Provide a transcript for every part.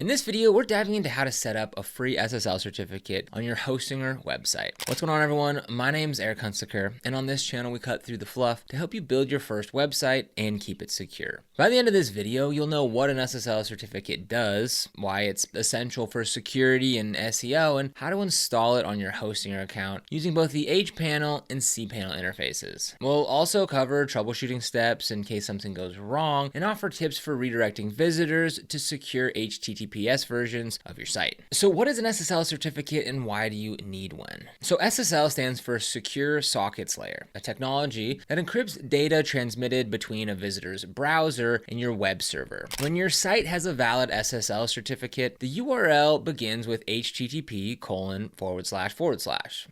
In this video, we're diving into how to set up a free SSL certificate on your Hostinger website. What's going on, everyone? My name's Eric Hunsaker, and on this channel, we cut through the fluff to help you build your first website and keep it secure. By the end of this video, you'll know what an SSL certificate does, why it's essential for security and SEO, and how to install it on your Hostinger account using both the HTTPS and cPanel interfaces. We'll also cover troubleshooting steps in case something goes wrong and offer tips for redirecting visitors to secure HTTPS versions of your site. So what is an SSL certificate and why do you need one? So SSL stands for Secure Sockets Layer, a technology that encrypts data transmitted between a visitor's browser and your web server. When your site has a valid SSL certificate, the URL begins with http://.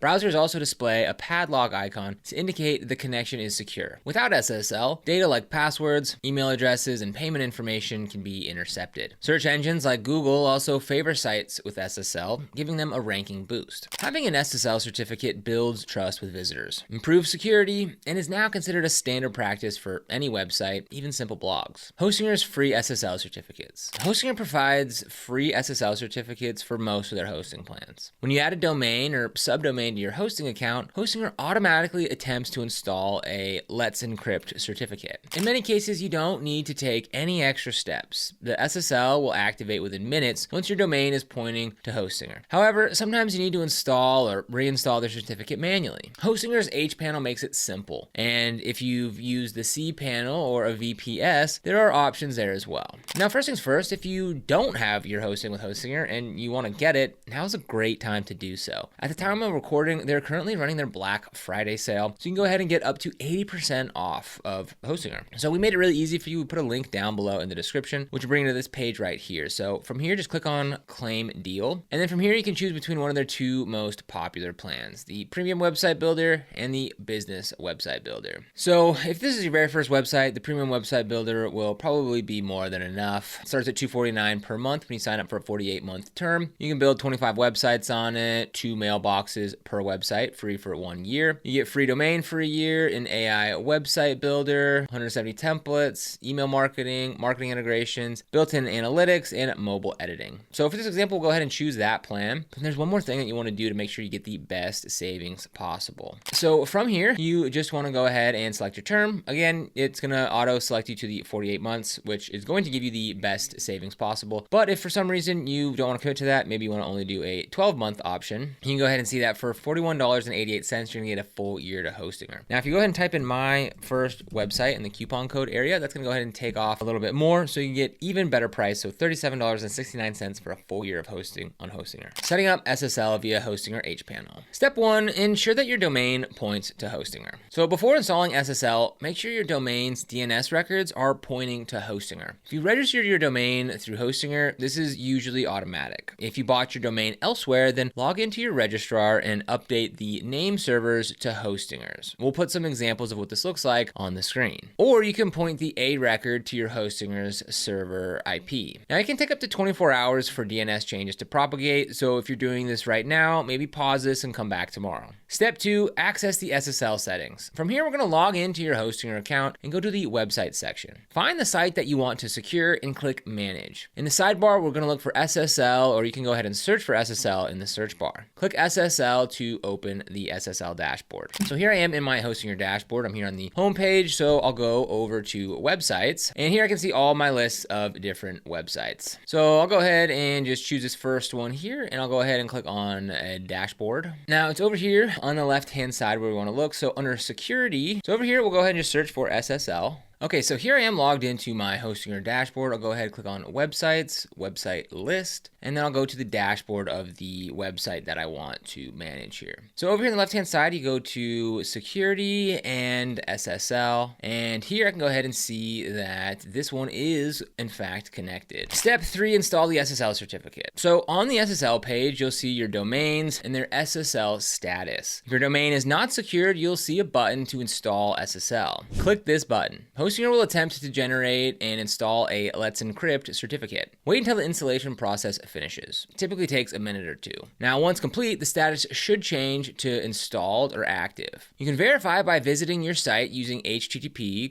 Browsers also display a padlock icon to indicate the connection is secure. Without SSL, data like passwords, email addresses, and payment information can be intercepted. Search engines like Google also favor sites with SSL, giving them a ranking boost. Having an SSL certificate builds trust with visitors, improves security, and is now considered a standard practice for any website, even simple blogs. Hostinger's free SSL certificates. Hostinger provides free SSL certificates for most of their hosting plans. When you add a domain or subdomain to your hosting account, Hostinger automatically attempts to install a Let's Encrypt certificate. In many cases, you don't need to take any extra steps. The SSL will activate within minutes once your domain is pointing to Hostinger. However, sometimes you need to install or reinstall the certificate manually. Hostinger's HTTPS makes it simple, and if you've used the cPanel or a VPS, there are options there as well. Now, first things first, if you don't have your hosting with Hostinger and you want to get it, now's a great time to do so. At the time of recording, they're currently running their Black Friday sale, so you can go ahead and get up to 80% off of Hostinger. So we made it really easy for you. We put a link down below in the description, which will bring you to this page right here. So from here, just click on Claim Deal. And then from here, you can choose between one of their two most popular plans, the Premium Website Builder and the Business Website Builder. So if this is your very first website, the Premium Website Builder will probably be more than enough. It starts at $249 per month when you sign up for a 48-month term. You can build 25 websites on it, 2 mailboxes per website, free for 1 year. You get free domain for a year, an AI website builder, 170 templates, email marketing, marketing integrations, built-in analytics, and mobile editing. So for this example, we'll go ahead and choose that plan. But there's one more thing that you want to do to make sure you get the best savings possible. So from here, you just want to go ahead and select your term. Again, it's going to auto select you to the 48 months, which is going to give you the best savings possible. But if for some reason you don't want to commit to that, maybe you want to only do a 12-month option, you can go ahead and see that for $41.88, you're going to get a full year to Hostinger. Now, if you go ahead and type in my first website in the coupon code area, that's going to go ahead and take off a little bit more, so you can get even better price, so $37.69 for a full year of hosting on Hostinger. Setting up SSL via Hostinger HTTPS. Step 1, ensure that your domain points to Hostinger. So before installing SSL, make sure your domain's DNS records are pointing to Hostinger. If you registered your domain through Hostinger, this is usually automatic. If you bought your domain elsewhere, then log into your registrar and update the name servers to Hostingers. We'll put some examples of what this looks like on the screen. Or you can point the A record to your Hostinger's server IP. Now, it can take up to 24 hours for DNS changes to propagate, so if you're doing this right now, maybe pause this and come back tomorrow. Step 2, access the SSL settings. From here, we're going to log into your Hostinger account and go to the website section. Find the site that you want to secure and click Manage. In the sidebar, we're going to look for SSL, or you can go ahead and search for SSL in the search bar. Click SSL to open the SSL dashboard. So here I am in my Hostinger dashboard. I'm here on the home page, so I'll go over to websites, and here I can see all my lists of different websites. So I'll go ahead and just choose this first one here, and I'll go ahead and click on a dashboard. Now it's over here on the left-hand side where we want to look. So under security, so over here, we'll go ahead and just search for SSL. Okay, so here I am logged into my Hostinger dashboard. I'll go ahead and click on websites, website list, and then I'll go to the dashboard of the website that I want to manage here. So over here on the left-hand side, you go to security and SSL, and here I can go ahead and see that this one is in fact connected. Step 3, install the SSL certificate. So on the SSL page, you'll see your domains and their SSL status. If your domain is not secured, you'll see a button to install SSL. Click this button. Hostinger will attempt to generate and install a Let's Encrypt certificate. Wait until the installation process finishes. It typically takes a minute or two. Now, once complete, the status should change to installed or active. You can verify by visiting your site using http://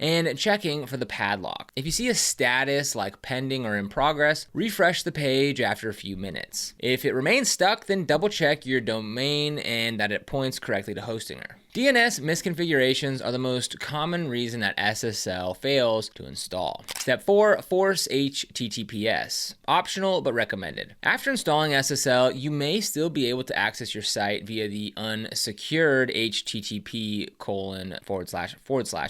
and checking for the padlock. If you see a status like pending or in progress, refresh the page after a few minutes. If it remains stuck, then double check your domain and that it points correctly to Hostinger. DNS misconfigurations are the most common reason that SSL fails to install. Step 4, force HTTPS. Optional but recommended. After installing SSL, you may still be able to access your site via the unsecured HTTP://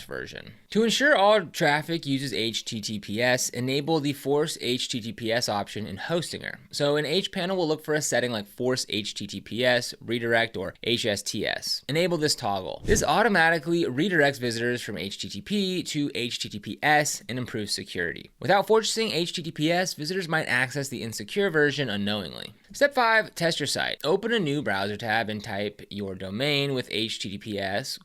version. To ensure all traffic uses HTTPS, enable the force HTTPS option in Hostinger. So in HPanel, we'll look for a setting like force HTTPS, redirect, or HSTS. Enable this toggle. This automatically redirects visitors from HTTP to HTTPS and improves security. Without forcing HTTPS, visitors might access the insecure version unknowingly. Step 5, test your site. Open a new browser tab and type your domain with HTTPS://.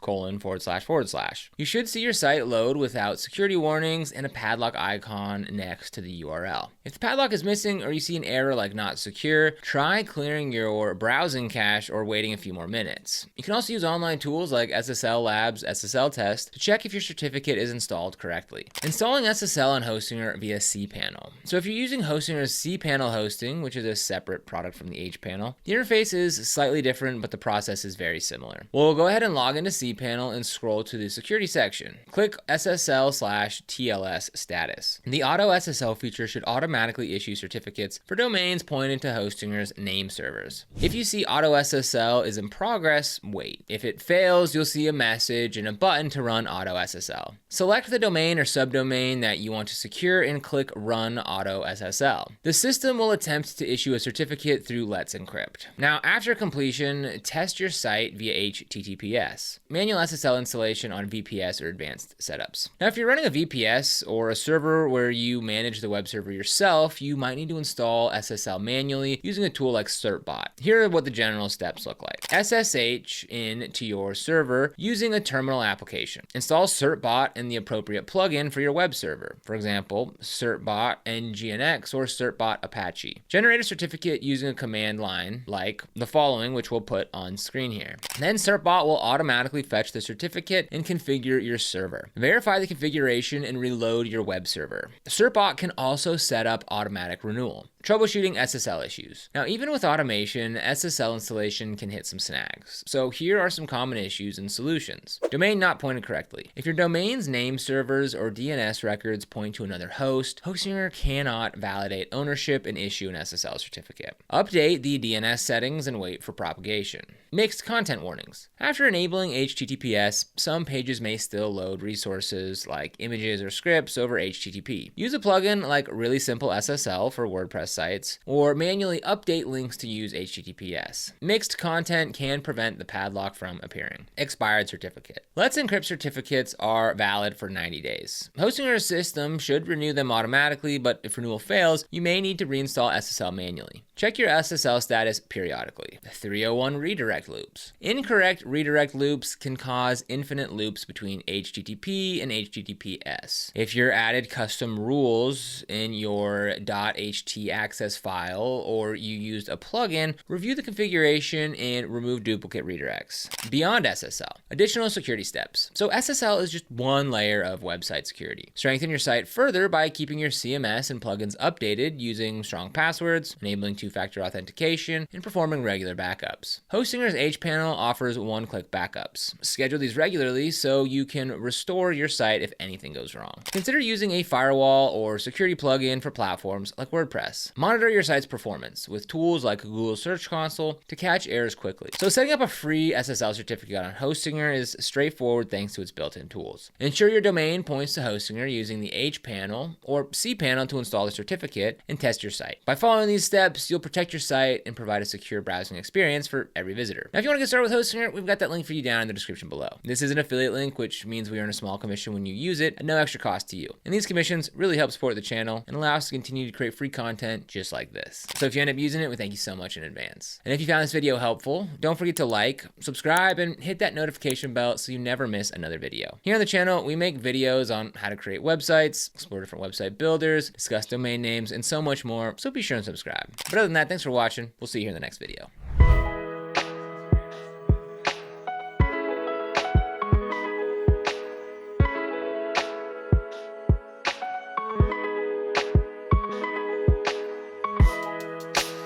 You should see your site load without security warnings and a padlock icon next to the URL. If the padlock is missing or you see an error like not secure, try clearing your browsing cache or waiting a few more minutes. You can also use online tools like SSL Labs SSL Test to check if your certificate is installed correctly. Installing SSL on Hostinger via cPanel. So if you're using Hostinger's cPanel hosting, which is a separate product from the HPanel, the interface is slightly different, but the process is very similar. We'll go ahead and log into cPanel and scroll to the security section. Click SSL/TLS status. The auto SSL feature should automatically issue certificates for domains pointing to Hostinger's name servers. If you see auto SSL is in progress, wait. If it fails, you'll see a message and a button to run auto SSL. Select the domain or subdomain that you want to secure and click Run Auto SSL. The system will attempt to issue a certificate through Let's Encrypt. Now, after completion, test your site via HTTPS. Manual SSL installation on VPS or advanced setups. Now, if you're running a VPS or a server where you manage the web server yourself, you might need to install SSL manually using a tool like certbot. Here are what the general steps look like. SSH into your server using a terminal application. Install certbot and the appropriate plugin for your web server. For example, certbot nginx or certbot apache. Generate a certificate using a command line like the following, which we'll put on screen here. Then certbot will automatically fetch the certificate and configure your server. Verify the configuration and reload your web server. Certbot can also set up automatic renewal. Troubleshooting SSL issues. Now, even with automation, SSL installation can hit some snags. So here are some common issues and solutions. Domain not pointed correctly. If your domain's name servers or DNS records point to another host, Hostinger cannot validate ownership and issue an SSL certificate. Update the DNS settings and wait for propagation. Mixed content warnings. After enabling HTTPS, some pages may still load resources like images or scripts over HTTP. Use a plugin like Really Simple SSL for WordPress sites, or manually update links to use HTTPS. Mixed content can prevent the padlock from appearing. Expired certificate. Let's Encrypt certificates are valid for 90 days. Hostinger's system should renew them automatically, but if renewal fails, you may need to reinstall SSL manually. Check your SSL status periodically. 301 redirect loops. Incorrect redirect loops can cause infinite loops between HTTP and HTTPS. If you're added custom rules in your .htaccess file or you used a plugin, review the configuration and remove duplicate redirects. Beyond SSL. Additional security steps. So SSL is just one layer of website security. Strengthen your site further by keeping your CMS and plugins updated using strong passwords, enabling two-factor authentication, and performing regular backups. Hostinger's HPanel offers one-click backups. Schedule these regularly so you can restore your site if anything goes wrong. Consider using a firewall or security plugin for platforms like WordPress. Monitor your site's performance with tools like Google Search Console to catch errors quickly. So setting up a free SSL certificate on Hostinger is straightforward thanks to its built-in tools. Ensure your domain points to Hostinger using the HPanel or cPanel to install the certificate and test your site. By following these steps, you'll protect your site and provide a secure browsing experience for every visitor. Now, if you want to get started with Hostinger, we've got that link for you down in the description below. This is an affiliate link, which means we earn a small commission when you use it at no extra cost to you. And these commissions really help support the channel and allow us to continue to create free content content just like this. So if you end up using it, we thank you so much in advance. And if you found this video helpful, don't forget to like, subscribe, and hit that notification bell so you never miss another video. Here on the channel, we make videos on how to create websites, explore different website builders, discuss domain names, and so much more, so be sure and subscribe. But other than that, thanks for watching. We'll see you here in the next video.